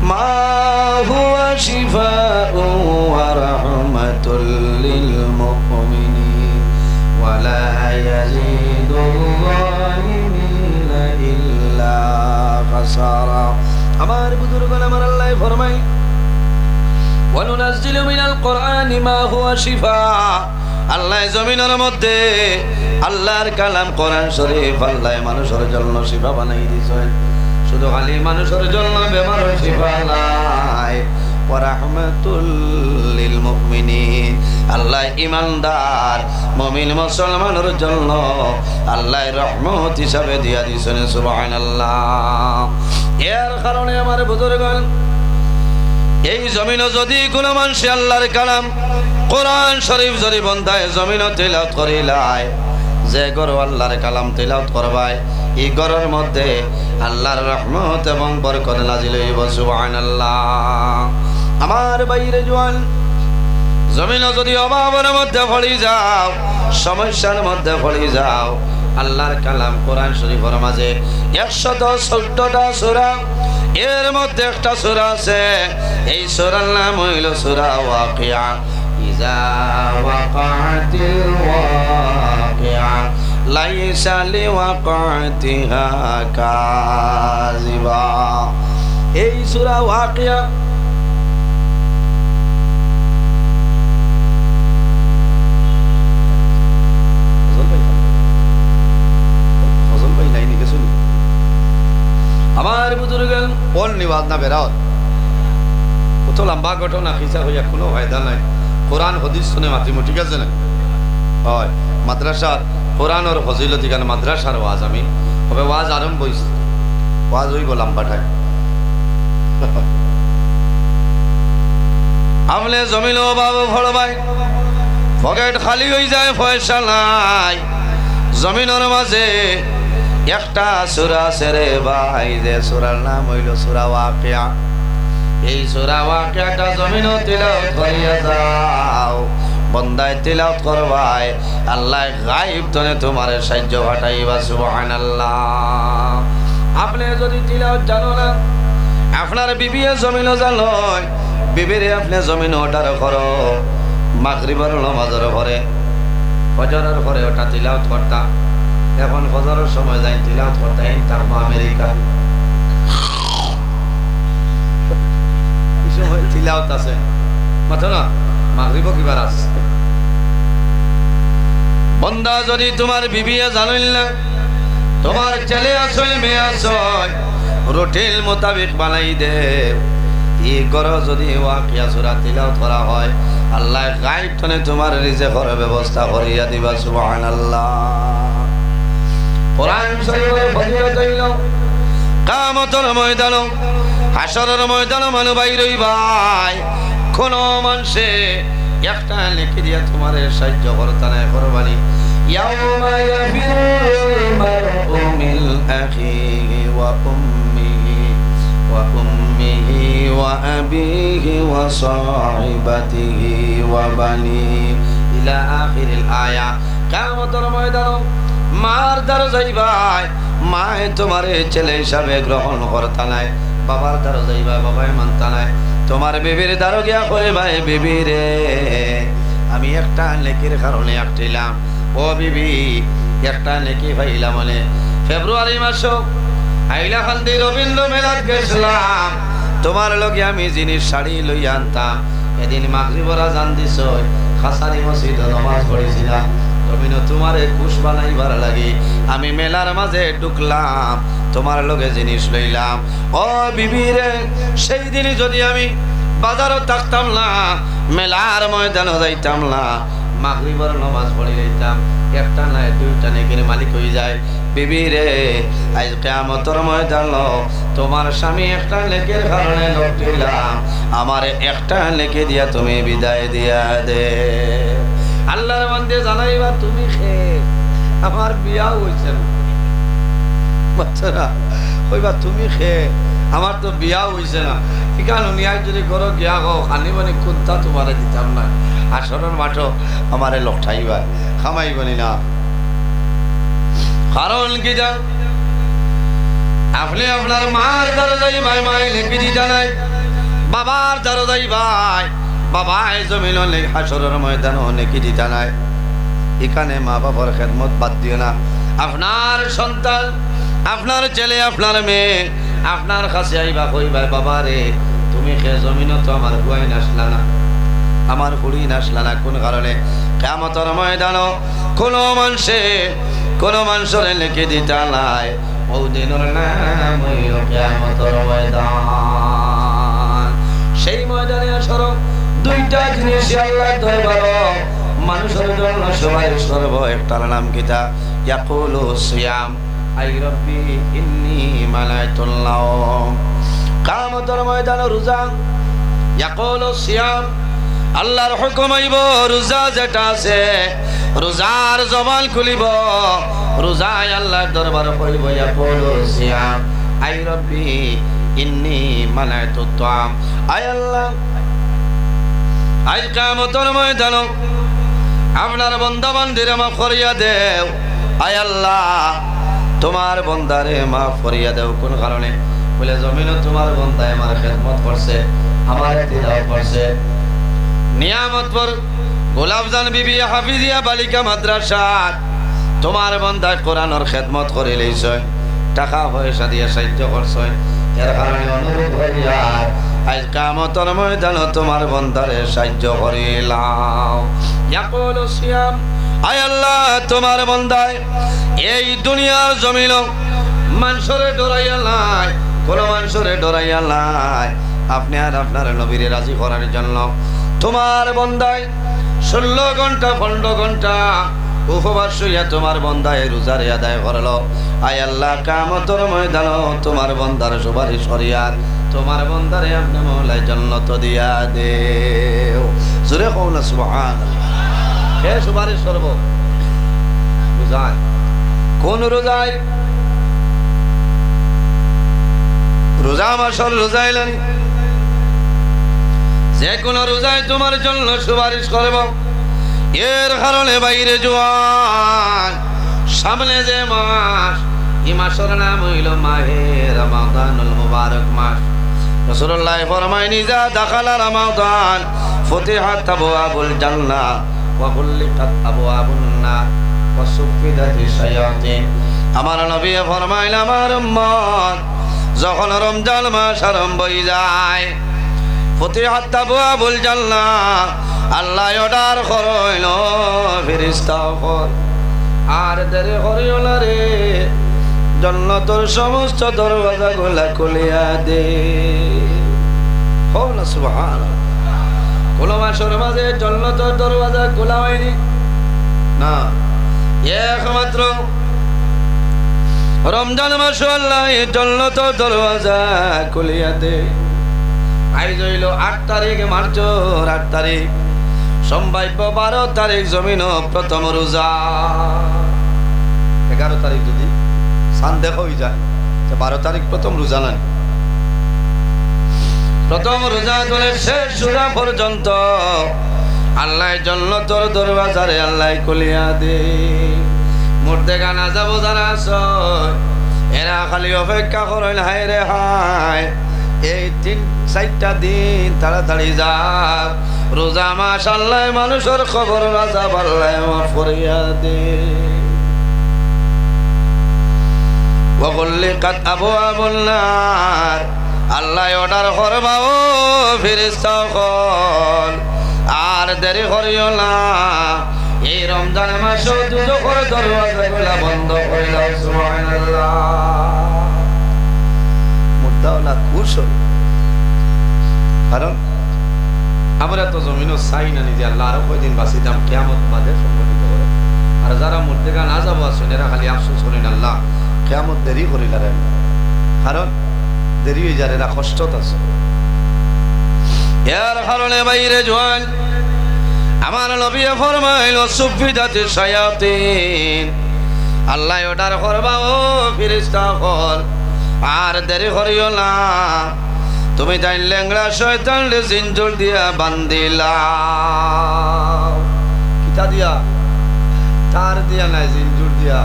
মা হুয়া শিফাউ ওয়া রাহমাতুল লিল মুমিনিন ওয়া লা ইয়াজিদুল যালিমিনা ইল্লা খাসারা। আমার বুজুর্গগণ, আমার আল্লাহ ফরমায়, ওয়ানুনাজ্জিলু মিনাল কুরআনি মা হুয়া শিফা। আল্লাহ জমিনের মধ্যে আল্লাহর কালাম কোরআন শরীফ আল্লাহ মানুষের জন্য শিফা বানাই দিয়েছেন। শুধু খালি মানুষের জন্য বেমার শিফা নাই, ওয়া রাহমাতুল লিল মুমিনিন, আল্লাহ ঈমানদার মুমিন মুসলমানের জন্য আল্লাহ রহমত হিসাবে দিয়া দিয়েছেন। সুবহানাল্লাহ। এর কারণে আমার বুজুর্গগণ, এই জমিনে যদি কোনো মানুষ আল্লাহর কালাম কোরআন শরীফ যদি বন্ধায় জমিন তেলাওয়াত করিলায়, যে গর আল্লাহর কালাম তেলাওয়াত করবাই, এই গরের মধ্যে আল্লাহর রহমত এবং বরকত নাজিল হইব। সুবহানাল্লাহ। আমার বাইরে জওয়ান, জমিনে যদি অভাবের মধ্যে পড়ি যাও, সমস্যার মধ্যে পড়ি যাও, আল্লাহর কালাম কোরআন শরীফের মাঝে 114টা সূরা, এর মধ্যে একটা সূরা আছে, এই সূরার নাম হইল সূরা ওয়াকিয়া। ইযা ওয়াকাতিল ওয়াকিয়া লাইসা লিওয়াকাতিহা কাযিবা। এই সূরা ওয়াকিয়া ওয়াজ না বেরাও কত লম্বা ঘটনা খিসা হইয়া কোনো ফায়দা নাই কোরআন হদিস শুনে মাতিমু ঠিক আছে না হয় মাদ্রাসার কোরআনের ফজিলতি কারণে মাদ্রাসার ওয়াজ আমি তবে ওয়াজ আরম্ভ হইছে ওয়াজ হইব লম্বাটায় আমলে জমিল বাবু ভড় ভাই পকেট খালি হয়ে যায় পয়সা নাই জমিনের মাঝে একটা সূরা সেরে ভাই যে সূরার নাম হইল সূরা ওয়াকিয়া এই সূরা ওয়াকিয়াটা জমিনও তিলাওয়াত করিয়া যাও বন্দায় তিলাওয়াত করবাই আল্লাহ গায়েব তনে তোমার সাহায্য ঘটাইবা সুবহানাল্লাহ আপনি যদি তিলাওয়াত জানো না আপনার বিবিয়ে জমিনও জানো বিবিরে আপনি জমিন অর্ডার করো মাগরিবের নামাজের পরে ফজরের পরে ওটা তিলাওয়াত করতা এখন ফজরের সময় যাই তিলাওয়াত করতা এই তার মা আমেরিকা তিলাওয়াত আছে মাথা না মাগরিবও কিবার আছে বন্দা যদি তোমার বিবিয়ে জানিল না তোমার ছেলে আসল মেয়ে আসল রুটিন মোতাবেক বানাই দে এই করো যদি ওয়াকিয়া সূরা তিলাওয়াত করা হয় আল্লাহ গায়েব তনে তোমার রিজিকের ব্যবস্থা করিয়া দিবা সুবহানাল্লাহ কোরআন শরীফের ফজিলত হইল কিয়ামতের ময়দান হাশরের ময়দান মানু বাইর হইবাই কোন মানুষে একটা লিখে দিয়া তোমার সাহায্য করতা না করবানি ইয়াউমা ইয়াফিরুল মারউ মিন আখিহি ওয়া উম্মিহি ওয়া উম্মিহি ওয়া আবিহি ওয়া সাহিবাতিহি ওয়া বানি ইলা আখিরিল আয়া কিয়ামতের ময়দান মার দ্বার যাইবাই মায়ে তোমারে ছেলে হিসাবে গ্রহণ করতা নাই বাবার দ্বার যাইবাই বাবাই মানতা নাই তোমার বিবির দ্বার গিয়া কইবাই বিবি রে আমি একটা নেকির কারণে আটটিলাম ও বিবি একটা নেকি পাইলাম মানে ফেব্রুয়ারি মাস হাইলাকান্দি রবীন্দ্র মেলাত গেছিলাম তোমার লগে আমি জিনিস শাড়ি লইয়া আনতাম এদিন মাগরিবের আজান দিছ খাসারি মসজিদে নামাজ পড়েছিলাম রবিনো তোমারে খুশ বানাইবার লাগি আমি মেলার মাঝে ঢুকলাম তোমার লগে জিনিস লইলাম ও বিবি রে সেই দিনই যদি আমি বাজারও থাকতাম না মেলার ময়দানও যাইতাম না মাগরিবের নামাজ পড়ে যাইতাম একটা নাই দুইটা নেকির মালিক হয়ে যায় বিবি রে আজ কিয়ামতের ময়দান তোমার স্বামী একটা নেকির কারণে লড়ছিলাম আমারে একটা নেকি দিয়া তুমি বিদায় দিয়া দে আল্লাহর বান্দে জানাইবা তুমি খে আমার বিয়া হইছে না বাচ্চারা কইবা তুমি খে আমার তো বিয়া হইছে না ঠিকান নিয়াই যদি করো গিয়া গো খানি বানি কোনটা তোমারে দিতাম না আসরের মাঠও আমারে লঠাইবা খামাইবনি না কারণ কি যা আপনি আপনার মার দ্বারা যাইবাই মায় লিখি দিতা নাই বাবার দ্বারা যাইবাই বাবাই জমিন হাসরের ময়দান নেকি দিতা নাই এখানে মা বাবার খেদমত বাদ দিও না আপনার সন্তান আপনার ছেলে আপনার মেয়ে আপনার কাছে আইবা কইবা বাবা রে তুমি খে জমিন তো আমার গুয়াই নাসলা না আমার হুড়ি নাসলা না কোন কারণে কিয়ামতের ময়দান কোন মানুষের নেকি দিতা নাই ও দিনের নাম হইল কিয়ামতের ময়দান সেই ময়দানে আসর দুইটা জিনিস আল্লাহ দরবার মানুষের জন্য সবাই সর্ব একটার নাম কিতা ইয়াকুলু সিয়াম আই রব্বি ইন্নী মালাইতুল্লাহ কিয়ামতের ময়দানে রোজা ইয়াকুলু সিয়াম আল্লাহর হুকুম আইব রোজা যেটা আছে রোজার জবান খুলিব রোজায় আল্লাহর দরবার কইব ইয়াকুলু সিয়াম আই রব্বি ইন্নী মালাইতুল্লাহ আয় আল্লাহ আজ কিয়ামতের ময়দান আপনার বান্দা বান্দিরে মাফ করিয়া দেও আয় আল্লাহ তোমার বান্দারে মাফ করিয়া দেও কোন কারণে বলে জমিনে তোমার বান্দায় আমার খেদমত করছে আমার তিলাওয়াত করছে নিয়ামতপুর গোলাপজান বিবি হাফিজিয়া বালিকা মাদ্রাসা তোমার বান্দায় কোরআনের খেদমত করে লইছে টাকা পয়সা দিয়ে সাহায্য করছে এর কারণে অনুরোধ করিয়া আজ কিয়ামতের ময়দানে তোমার বান্দারে সাহায্য করিলাম ইয়াকুলু সিয়াম আয় আল্লাহ তোমার বান্দায় এই দুনিয়ার জমিন মানুষরে ডরাইয়া নাই কোন মানুষরে ডরাইয়া লাই আপনি আর আপনার নবীরে রাজি করার জন্য তোমার বন্দায় 16 ঘন্টা 15 ঘন্টা উপবাস হইয়া তোমার বন্দায় রোজারে আদায় করলো। আয় আল্লাহ কিয়ামতের ময়দানে তোমার বন্দার সুপারিশ করিয়া তোমার বন্দারে আপনি মওলাই জান্নাত দিয়া দেও। জোরে কও না সুবহানাল্লাহ। কে সুপারিশ করব? রোজায়। কোন রোজায়? রোজা মাসের রোজায় লানি যে কোনো রোজায় তোমার জন্য সুপারিশ করব। এর কারণে বাইরে জোয়ান সামনে যে মাস এই মাসের নাম হইল মাহে রমাদানুল মুবারক মাস। রাসূলুল্লাহ ফরমায় ইজা দাখালা রমাদান ফুতিহাত আবওয়াবুল জান্নাহ ওয়া গুল্লিকাত আবওয়াবুন নার ওয়া সুফিদাতিশ শায়াতিন। আমার নবী ফরমাইল আমার উম্মত যখন রমজান মাস আরম্ভ হয়ে যায় ফুতিহাত আবওয়াবুল জান্নাহ আল্লাহ অর্ডার করইল ফেরেশতা কর আর দেরি করিও না রে জান্নাতের সমস্ত দরওয়াজাগুলো খুলিয়া দে। হও না সুবহানাল্লাহ। কোন মাসের মাঝে জান্নাতের দরওয়াজা খোলা হয়নি না, একমাত্র রমজান মাস আল্লাহ জান্নাতের দরওয়াজা খুলিয়া দে। আইজ হইল 8 তারিখ মার্চের 8 তারিখ, সম্ভাব্য 12 তারিখ জমিন প্রথম রোজা। 11 তারিখ যদি সান দেখা হয়ে যায় 12 তারিখ প্রথম রোজা নাই। প্রথম রোজা ধরে শেষ রোজা পর্যন্ত আল্লাহ জান্নাতের দরওয়াজারে আল্লাহ খুলিয়া দে। মুর্দে গানা যাব যারা আছে এরা খালি অপেক্ষা করেন হায় রে হায় এই 3-4টা দিন তাড়াতাড়ি যা রোজা মাস আল্লাহ মানুষের খবর রাজা আল্লাহ মাফ করিয়া দে। ওয়া গুল্লিকাত আবওয়াবুন নার আল্লাহ অর্ডার করবা ও ফেরেশতা সকল আর দেরি করিও না এই রমজান মাসে দুজখের দরওয়াজাগুলো বন্ধ করে দাও। সুবহানাল্লাহ। মুদ্দাওয়ালা খুশ হল, কারণ আমরা তো জমিনও চাই না নিজে আল্লাহ আরো কয়দিন বাঁচিতাম কিয়ামত বাদে সংগঠিত করে। আর যারা মুর্দেগা না যাবো আসুন এরা খালি আফসোস করেন আল্লাহ কিয়ামত দেরি করিল, কারণ দেরি হয়ে যায় এরা কষ্টত আছে। এর কারণে বাইরে জোয়ান আমার নবী ফরমাইল সুফিদাতিশ শায়াতিন আল্লাহ অর্ডার করবা ও ফেরেশতা সকল আর দেরি করিও না তুমি তাই লেংড়া শয়তানরে জিঞ্জুর দিয়া বান্ধিলা। কিতা দিয়া? তার দিয়া নাই, জিঞ্জুর দিয়া।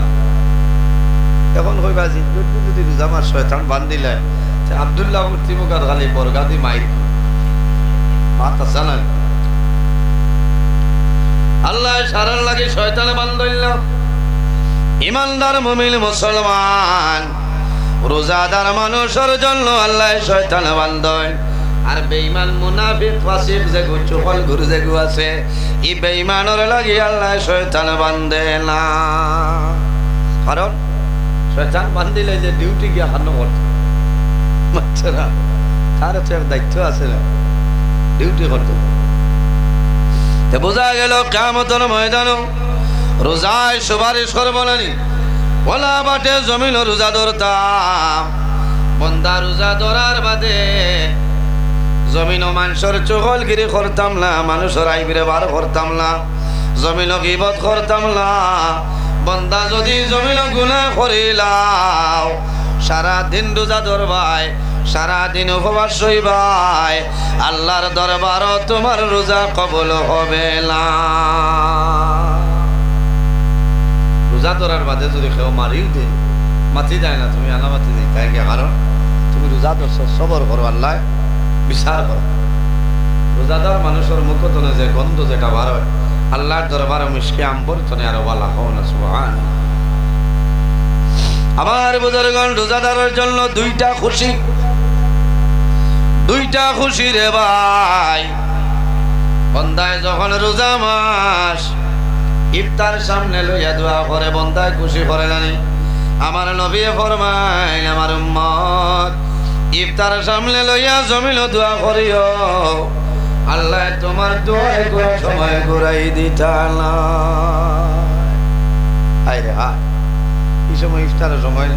এখন কইবা জিঞ্জুর যদি রোজা মাস শয়তান বান্ধিলে আব্দুল্লাহ মূর্তি মুখার খালি বরগাদি মাইর মাত আছে না। আল্লাহ সারার লাগে শয়তান বান্ধইল। ইমানদার মুমিন মুসলমান রোজাদার মানুষের জন্য আল্লাহ শয়তান বান্ধই। আর বেঈমান মুনাফিক ফাসিক যেগু চুকল ঘুরে যেগু আছে এই বেঈমানের লাগি আল্লাহ শয়তান বান্ধে না। কারণ শয়তান বান্ধিলে যে ডিউটি গিয়া হান্ন করতে পারছে না, তার তো এক দায়িত্ব আছে না, ডিউটি করতে। বোঝা গেল কিয়ামতের ময়দানে রোজায় সুপারিশ করব নানি ওলা বাটে জমিন রোজা ধরতাম বন্দা রোজা ধরার বাদে জমিন মানুষের চুগলগিরি করতাম না, মানুষের আইবিরে বার করতাম না, জমিন গীবত করতাম না। বন্দা যদি জমিন গুনাহ করিলাও সারা দিন রোজা ধরবাই, সারা দিন উপবাস হইবাই, আল্লাহর দরবার তোমার রোজা কবুল হবে না। রোজা ধরার বাদে যদি কেউ মারিও দে মাতি যায় না, তুমি আলামাতি নেই তাই গিয়া, কারণ তুমি রোজা ধরছ সবর করো, আল্লাহ বিচার করো। রোজাদার মানুষের মুখতনে যে গন্ধ যেটা বার হয় আল্লাহর দরবারে মিশকে আম্বরতনে আরো বলা হও না। সুবহানাল্লাহ। আমার বুজুর্গণ রোজাদারের জন্য দুইটা খুশি, দুইটা খুশি রে ভাই। বন্দায় যখন রোজা মাস ইফতার সামনে লইয়া দোয়া করে বন্দায় খুশি করে জানি। আমার নবী ফরমায় আমার উম্মত ইফতার সামনে লইয়া জমিল দোয়া করিও আল্লাহ তোমার দোয়ায় কোন সময় ঘুরাই দিতা না। আইরে হ্যাঁ এই সময় ইফতারের সময়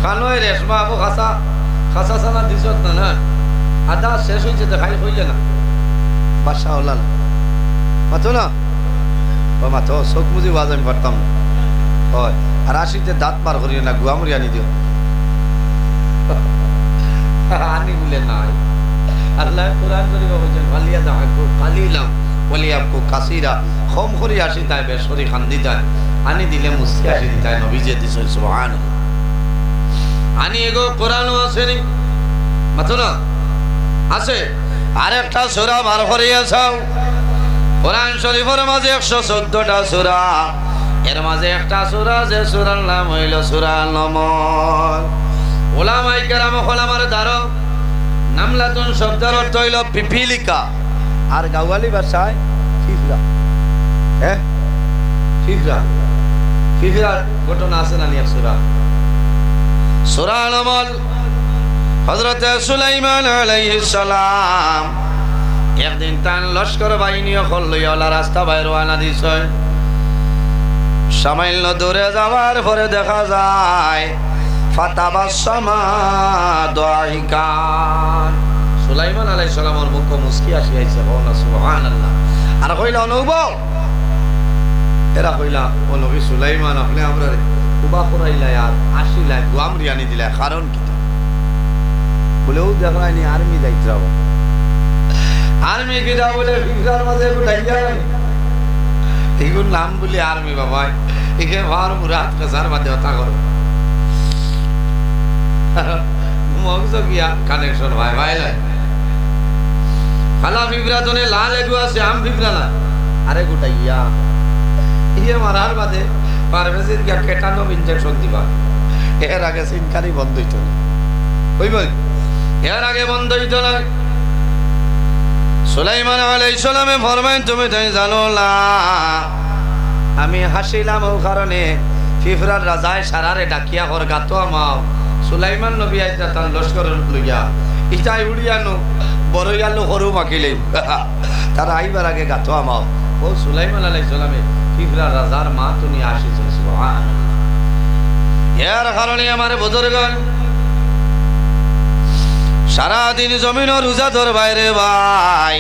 খানোয় রেশমা আবু খাসা খাসা সানা দিছত না না আদা শেষ হয়েছে দেখাই হইলে না বাসা হলা না মাতো না ও মাতো চোখ মুজি বাজ আমি পারতাম না হয় আর আসিতে দাঁত পার করিও না গুয়ামুরি আনি দিও আনি বলে নাই আল্লাহ কোরআন করিব বলছেন ওয়ালিয়া দাহাকু কালিলাম ওয়ালিয়াবকু কাসীরা কম করি আসি তাই বেশরি খান্দি তাই আনি দিলে মুসকি আসি তাই নবীজি দিছেন সুবহানাল্লাহ। আনি এগো কোরআনও আছে নি মাতো না আছে আরেকটা সূরা বার করিয়া চাও কোরআন শরীফের মাঝে 114টা সূরা এর মাঝে একটা সূরা যে সূরার নাম হইল সূরা নমল। উলামায়ে কেরাম আমার দ্বারা নামলাতুন শব্দের অর্থ হইল পিপিলিকা আর গাওয়ালি ভাষায় ফিফরা। হ্যাঁ ফিফরা ফিফরা ঘটনা আছে না নিয়ে সূরা সূরা নমল। হযরত সুলাইমান আলাইহিস সালাম একদিন তান লস্কর বাহিনী হল লইয়া রাস্তা বাইর রওনা দিছে। সামান্য দূরে যাওয়ার পরে দেখা যায় ফাতাবাসসামা দাহিকান সুলাইমান আলাইহিস সালামের মুখে মুস্কি আসি আইছে বলনা সুবহানাল্লাহ। আর কইলা অনুভব এরা কইলা ও নবী সুলাইমান আপনি আমরা কুবা করাইলা আর আসিলা গুয়ামরি আনি দিলা কারণ কি বলেও দেখায়নি আর্মি দায়িত্ব আর্মি কিটা বলে ফিফরার মাঝে গুটাইয়া এইগুলো নাম বলি আর্মি বাবা এখানে ভার মুরাদ কাসার মাঝে হতা করো মগজ গিয়া কানেকশন ভাই ভাই লাই খালা ফিফরা জনে লাল এগু আছে আম ফিফরা না আরে গুটাইয়া ইয়ে মারার বাদে পারভেজের গিয়া কেটানো ইনজেকশন দিবা এর আগে সিনকারি বন্ধ হইতো না ওই বল এর আগে বন্ধ হইতো না। সুলাইমান আলাইহিস সালামে ফরমায়েন তুমি তাই জানো না আমি হাসিলাম ও কারণে ফিফরার রাজায় সারারে ডাকিয়া কর গাতো আমাও সুলাইমান নবী আইতা তান লস্কর লইয়া ইটাই উড়িয়ানো বড়ইয়ালো হরু মাকিলে তারা আইবার আগে গাতো আমাও ও সুলাইমান আলাইহিস সালামে ফিফরার রাজার মা তুমি আসিছো সুবহানাল্লাহ। এর কারণে আমার বুজুর্গগণ সারাদিন জমিন রোজা ধর বাইরে ভাই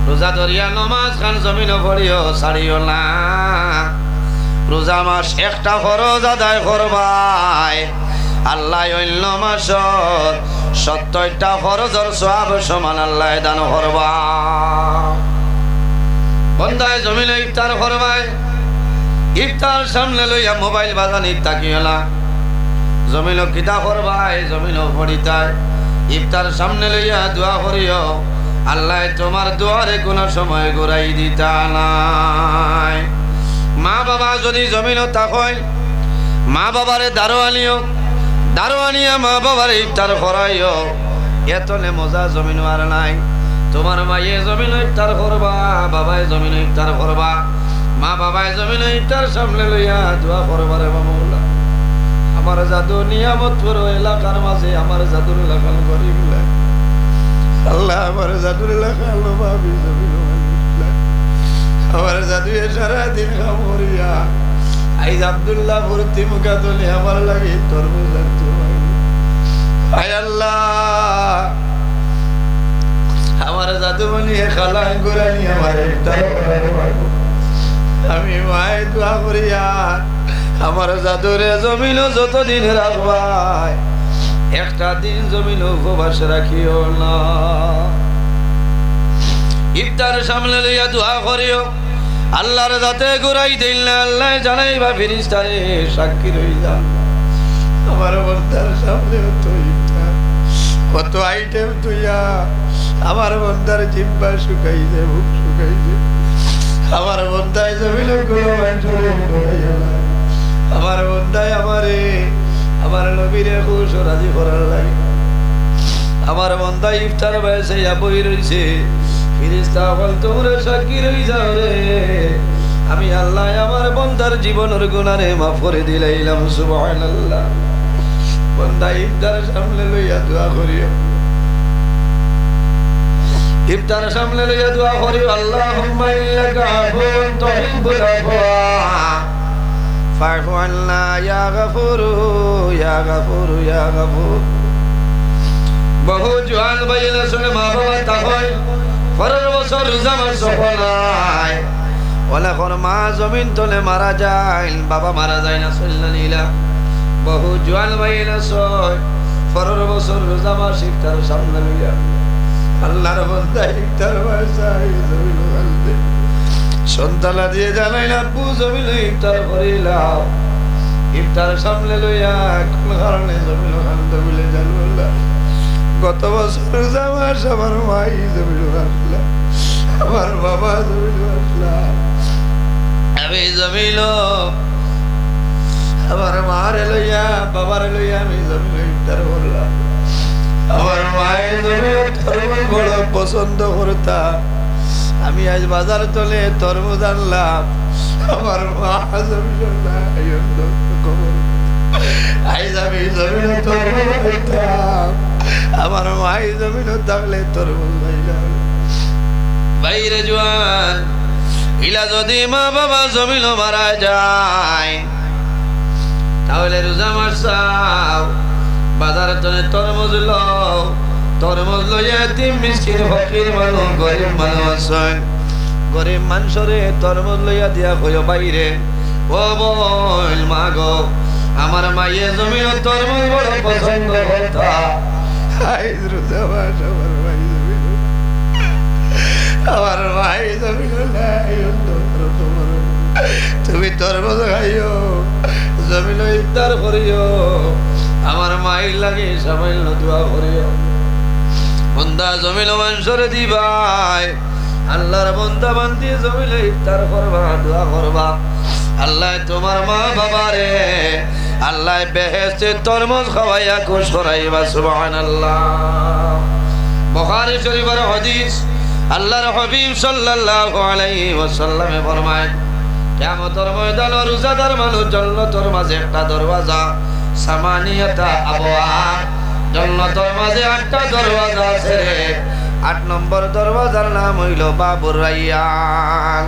রোজা ধরিয়া নমাজ খান জমিন পড়িও ছাড়িও না। রোজা মাস একটা ফরজ আদায় করবাই আল্লাহ অন্য মাসর 70টা ফরজর সওয়াব সমান আল্লাহ দান করবা। বন্দায় জমিনে ইফতার করবাই ইফতার সামনে লইয়া মোবাইল বাজানি তাকিও না জমিন কিতা করবাই জমিন পড়িতায় ইফতার সামনে লইয়া দোয়া করিও আল্লাহ তোমার দোয়ারে কোনো সময় ঘুরাই দিতা নাই। মা বাবা যদি জমিন তাকয় মা বাবারে দারোয়ানিয়া মা বাবারে ইফতার করাইও এতলে মজা জমিন আর নাই। তোমার মায়ে জমিন ইফতার করবা বাবায় জমিন ইফতার করবা মা বাবায় জমিন ইফতার সামনে লইয়া দোয়া করবারে মামলা আমার জাদু নিয়ামত করো এলাকার মাঝে আমার জাদুর এলাকার গরিব আল্লাহ আমার জাদুর এলাকার ভাবি আমার জাদু সারাদিন খামরিয়া আইজ আব্দুল্লাহ ভর্তি মুখা তোলে আমার লাগে তরমুজ আয় আল্লাহ আমার জাদু বানিয়ে খালা ঘুরানি আমার আমি মায়ের দোয়া করিয়া আমার জাদুরে জমিন যতদিন রাখবাই একটা দিন জমিন উপবাস রাখিও না। ইফতার সামনে লইয়া দোয়া করিও আল্লাহর যাতে ঘুরাই দিল না আল্লাহ জানাইবা ফেরেশতারে সাক্ষী রইলা আমার বন্দার সামনে তো ইফতার কত আইটেম তুইয়া আমার বন্দার জিহ্বা শুকাইছে মুখ শুকাইছে আমার বন্দায় জমিন গুলো আমার বন্দায় আমার নবীরে খুশ রাজি করার লাগে আমার বন্দায় ইফতার বয়সে বই রইছে ফেরেশতা বল তোমরা সাক্ষী রই যাও রে আমি আল্লাহ আমার বন্দার জীবনের গুনারে মাফ করে দিলাম সুবহানাল্লাহ। বন্দা ইফতার সামনে লইয়া দোয়া করিও, ইফতার সামনে লইয়া দোয়া করিও। আল্লাহুম্মা ইন্নাকা আফুউন তুহিব্বুল আফওয়া ফা'ফু আন্না ইয়া গফুরু ইয়া গফুরু ইয়া গফুর। বহু জোয়ান ভাইয়েরা শুনে মা বাবা তাহয় 15 বছর রোজা মাস সফল নাই, ওলা কোন মা জমিন তলে মারা যায়, বাবা মারা যায় না চল্লা নীলা। বহু জোয়ান ভাইয়েরা ছয় 15 বছর রোজা মাস ইফতার সামনে লইয়া আল্লাহর বান্দা ইফতার বাসায় জমিন খালতে সন্তানা দিয়ে জানাই না আব্বু জমিন ইফতার করিলাম, ইফতার সামনে লইয়া কোন কারণে জমিন খালতে বলে জানলাম। গত বছর রোজা মাস আমার মাই জমিন আসলাম, আমার বাবা জমিন আসলাম, আমি জমিল আমার মারে লইয়া বাবার লইয়া আমি জমিল ইফতার করলাম। আমার মায়ের জমিল তরমুজ বড় পছন্দ করতাম, আমি আজ বাজার তলে তরমুজ আনলাম, আমার মা জমিল আজ আমি জমিল তরমুজ খাইতাম, আমার মাই জমিল থাকলে তরমুজ খাইলাম। বাইরে জোয়ান ইলা যদি মা বাবা জমিল মারা যায় তাহলে রোজা মাস চাও, বাজারে তলে তরমুজ লও, তরমুজ লইয়া এতিম মিসকিন ফকির মানুষ গরিব মানুষ আছেন, গরিব মানুষরে তরমুজ লইয়া দিয়া কইও বাইরে ও বোন মা গো আমার মাইয়ে জমিন তরমুজ বড় পছন্দ করতা, আইজ রোজা মাস আমার মাই জমিন আমার মাই জমিন নাই, তুমি তরমুজ খাইও জমিন ইফতার করিও, আমার মায়ের লাগে সামান্য দোয়া করিও। বন্দা জমিল মানুষরে দিবাই, আল্লাহর বন্দা বান্দি জমিল ইফতার করবা দোয়া করবা। আল্লাহ তোমার মা বাবারে আল্লাহ বেহেশতে তরমুজ খাওয়াইয়া খুশ করাইবা, সুবহানাল্লাহ। বুখারী শরীফের হাদিস, আল্লাহর হাবিব সাল্লাল্লাহু আলাইহি ওয়াসাল্লামে ফরমায় কিয়ামতের ময়দানে রোজাদার মানুষ জান্নাতের মাঝে একটা দরওয়াজা, সামানিয়াতা আবওয়াব, জান্নাতের মাঝে 8টা দরওয়াজা আছে রে। 8 নম্বর দরওয়াজার নাম হইল বাবুর রায়্যান।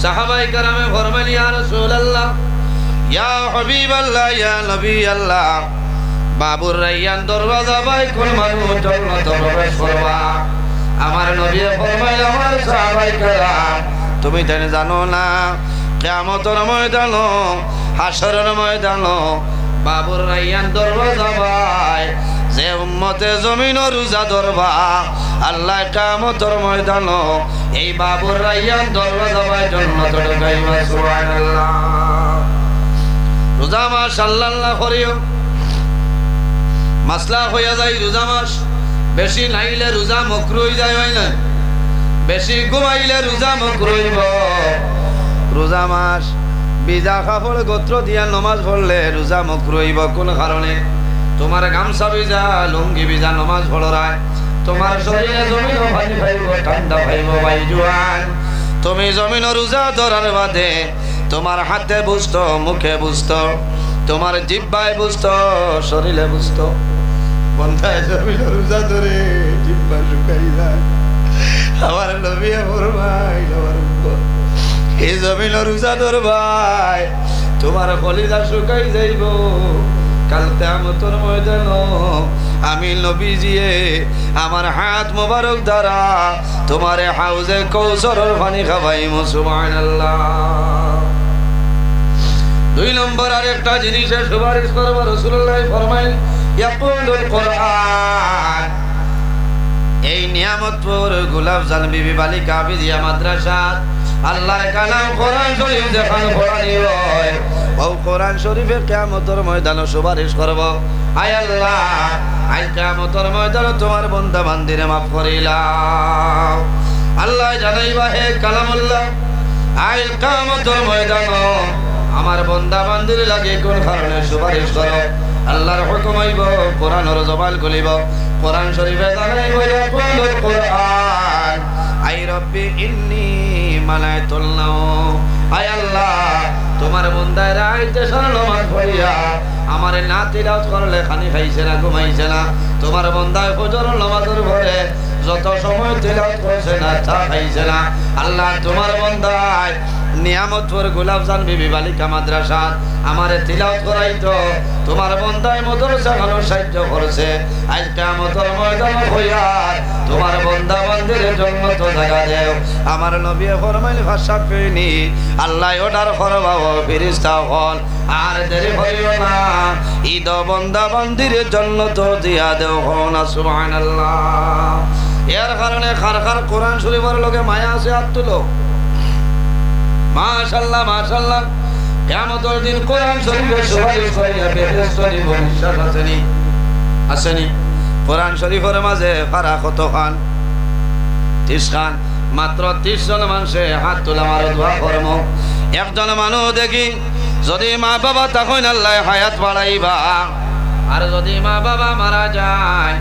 সাহাবায়ে কেরামে ফরমাইলেন ইয়া রাসূলুল্লাহ ইয়া হাবিবাল্লাহ ইয়া নবী আল্লাহ, বাবুর রায়্যান দরওয়াজা বাই কোন মানুষ জান্নাতে প্রবেশ করবা? আমার নবী ফরমাইলেন আমার সাহাবায়ে কেরাম তুমি জানো জানো না কিয়ামতের ময়দানে হাশরের ময়দানে বাবুর রায়্যান দরওয়াজা বাই যে উম্মতে জমিন রোজা ধরবা আল্লাহ কিয়ামতের ময়দানে এই বাবুর রায়্যান দরওয়াজা বাই জান্নাতে ঢুকাইবা, সুবহানাল্লাহ। রোজা মাস আল্লাহ করিও, মাসলা হইয়া যায় রোজা মাস বেশি নাইলে রোজা মাকরুহ হয়ে যায়, হয় না? বেশি ঘুমাইলে রোজা মাকরুহ হইব। রোজা মাস বিজা কাপড় গোত্র দিয়া নমাজ পড়লে রোজা মাকরুহ হইব। কোন কারণে? তোমার গামছা ভিজা লুঙ্গি ভিজা নমাজ পড়ায়, তোমার শরীরে জমিন পানি পাইব, ঠান্ডা পাইব। ভাই জোয়ান তুমি জমিন রোজা ধরার বাদে তোমার হাতে বুঝতো, মুখে বুঝতো, তোমার জিহ্বায় বুঝতো, শরীরে বুঝতো। বন্ধায় জমিন রোজা ধরে জিহ্বা শুকাই যায়। আমার নবী ফরমাই এই জমিন রোজা ধরবাই তোমার কলিজা শুকাই যাইব। কাল কিয়ামতের ময়দানে আমি নবীজিয়ে আমার হাত মোবারক দ্বারা তোমারে হাউজে কৌসরের পানি খাওয়াইমু, সুবহানাল্লাহ। 2 নম্বর আরেকটা জিনিসের সুপারিশ করব। রাসূলুল্লাহ ফরমাইল ইয়াকুলুল কোরআন, এই নিয়ামতপুর গোলাপজান বিবি বালিকা বিদ্যা মাদ্রাসা আল্লাহর কালাম কোরআন শরীফ যেখান পড়ানি হয় ও কোরআন শরীফের কিয়ামতের ময়দানে সুপারিশ করব। আয় আল্লাহ আজ কিয়ামতের ময়দানে তোমার বান্দা বান্দিরে মাফ করিলাম। আল্লাহ জানাইবা হে কালামুল্লাহ আজ কিয়ামতের ময়দানে আমার বান্দা বান্দির লাগে কোন কারণে সুপারিশ করো। আল্লাহর হুকুম হইব কোরআনের জবান খুলিব, কোরআন শরীফে জানাইব ইয়াকুলুল কোরআন আই রব্বি ইন্নী মালাইতুল নাও। আয় আল্লাহ তোমার বান্দারা আইতে সারা নামাজ পড়িয়া আমার আমারে না তিলাওয়াত করলে খানি খাইছে না, ঘুমাইছে না। তোমার বন্দায় ফজর নামাজের পরে যত সময় তিলাওয়াত করছে না, চা খাইছে না। আল্লাহ তোমার বন্দায় নিয়ামতপুর গোলাপজান বিবি বালিকা মাদ্রাসা আমারে তিলাওয়াত করাইতো, তোমার বন্দায় মাদ্রাসা খানো সাহায্য করছে। আজ কিয়ামতের ময়দান হইয়া তোমার বন্দা বান্দির জন্য তো জায়গা দেও। আমার নবী ফরমাইল ভাষা পেনি আল্লাহ অর্ডার করবাও ফেরেশতা হল, আর দেরি করিও না, ঈদ বন্দা বান্দির জন্য তো দিয়া দেও না। সুবহানাল্লাহ। এর কারণে খার খার কোরআন শরীফের লগে মায়া আছে, হাত তুলো। মাশাআল্লাহ মাশাআল্লাহ। কিয়ামতের দিন কোরআন শরীফের সুপারিশ করিয়া ফেরেশতা নিব, বিশ্বাস আসেনি? আসেনি? কোরআন শরীফের মাঝে পারা কত খান? 30 খান। মাত্র 30 জন মানুষে হাত তোলা, আমার দোয়া করম। একজন মানুষ দেখি যদি মা বাবা তখন আল্লাহ হায়াত বাড়াইবা, আর যদি মা বাবা মারা যায়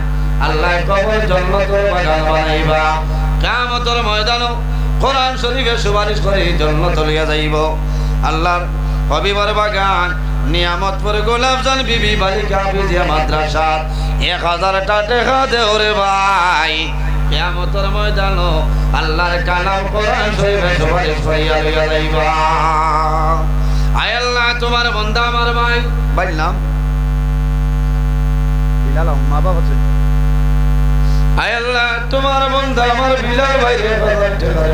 আল্লাহ কবর জান্নাতের বাগান বানাইবা। কিয়ামতের ময়দানে কোরআন শরীফে সুপারিশ করে জান্নাতে লইয়া যাইব। আল্লাহর হবিবর বাগান নিয়ামতপুর গোলাপজান বিবি বালিকা বিদ্যা মাদ্রাসা 1000টা টাকা দেও রে ভাই। কিয়ামতের ময়দানে আল্লাহর কালাম কোরআন শরীফে সুপারিশ করিয়া লইয়া যাইবা। আয় আল্লাহ তোমার বান্দা আমার ভাই, ভাই নাম বিলাল, মা বাবা আছে। আয় আল্লাহ তোমার বান্দা আমার বিলাল ভাই রে,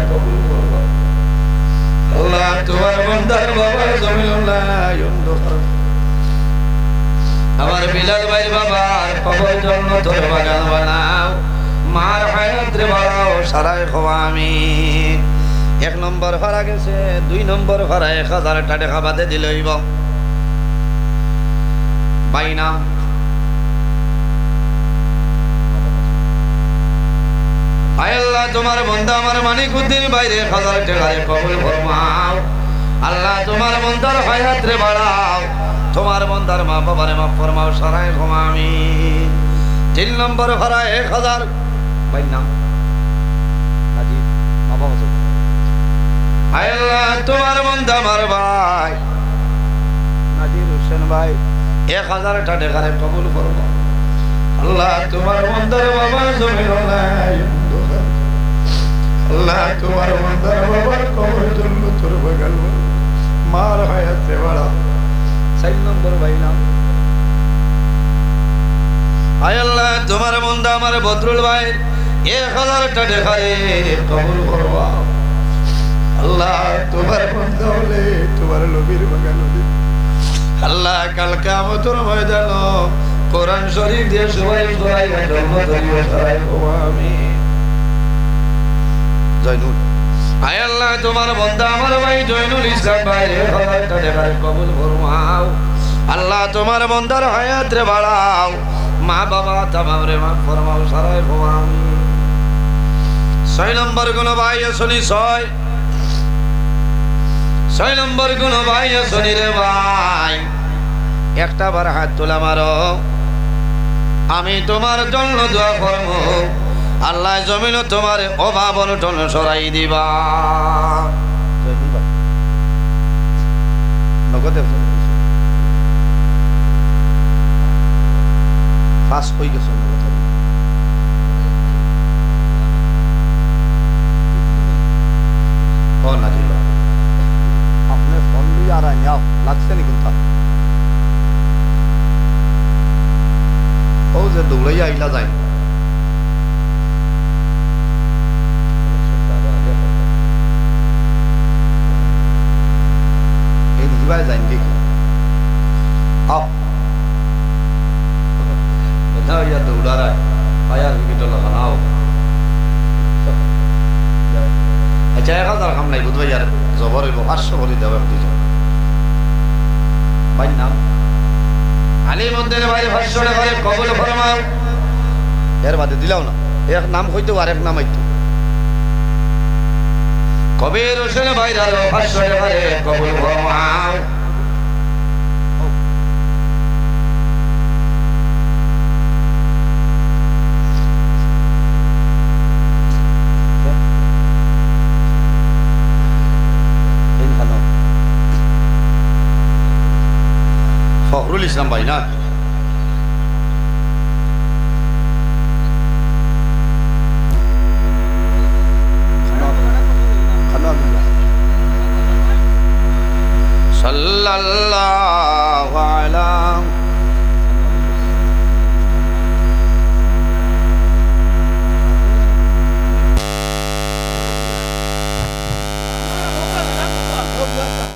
কবুল করো। আল্লাহ তোমার বান্দার বাবা জমিনুল্লাহ আমার বিলাল ভাই বাবার কবর জান্নাতের বাগান বানাও, মার হায়াত রে বাড়াও, সারায় খোয়া আমি। 1 নম্বর ভাড়া গেছে, 2 নম্বর ভাড়া 1000টা টাকা বাদে দিলইব। বাইনা আয় আল্লাহ তোমার বান্দা আমার মানিকউদ্দিন বাইরে 1000 টাকা কবুল ফরমাও। আল্লাহ তোমার বান্দার হায়াত রে বাড়াও, তোমার বান্দার মা বাবারে মাফ ফরমাও, সারায় ক্ষমা আমিন। 3 নম্বর ভাড়া 1000। ভাই নাম নাজিব, মা বাবা আছে। আয় আল্লাহ তোমার বান্দা আমার ভাই নাজির হোসেন ভাই 1000টা টাকা কবুল ফরমাও। আল্লাহ তোমার বান্দার বাবা জমিনুল্লাহ, আল্লাহ তোমার বান্দার বাবার কবর জান্নাতের বাগান, মার হায়াত রে বাড়াও। 4 নম্বর ভাই নাম আয় আল্লাহ তোমার বান্দা আমার বদরুল ভাই 1000টা টাকা কবুল করবাও। আল্লাহ তোমার বান্দা হলে তোমার নবীর বাগান হলে আল্লাহ কাল কিয়ামতের ময়দানে কোরআন শরীফ দিয়ে সুপারিশ করাইয়া জান্নাতের সারায় খোয়া আমিন। জয়নুল আয় আল্লাহ তোমার বান্দা আমার ভাই জয়নুল ইসলাম ভাই 1000টা টাকা কবুল ফরমাও। আল্লাহ তোমার বান্দার হায়াত রে বাড়াও, মা বাবা তামাম রে মাফ ফরমাও, সারায় খোয়া আমিন। 6 নম্বর কোন ভাই শুনি 6 নম্বর কোন ভাই শুনি রে ভাই, একটা বার হাত তোলা মারো, আমি তোমার জন্য দোয়া করব। আল্লাহ জমিন তোমার অভাব অনটন সরাই দিবা। ফাস্ট হয়ে গেছে আপনি ফোন দিয়ে আর লাগছে নি কোনটা ও যে দৌড়াইয়া আইলা যায়। এই নিবাই যাই কি আপ না ইয়া দৌড়া রায় আয়া উইকেট লাগাও। আচ্ছা 1000 কাম নাই বুঝবাই আর জবর হইব 500 বলি দেব দুইজন ভাই নাম আলিমউদ্দিন ভাই 500 টাকা কবুল ফরমাও। এর বাদে দিলাও না, এক নাম হইতো আর এক নাম হইতো কবির হোসেন ভাই 500 টাকা কবুল ফরমাও। ফখরুল ইসলাম ভাই না? সাল্লাল্লাহু আলা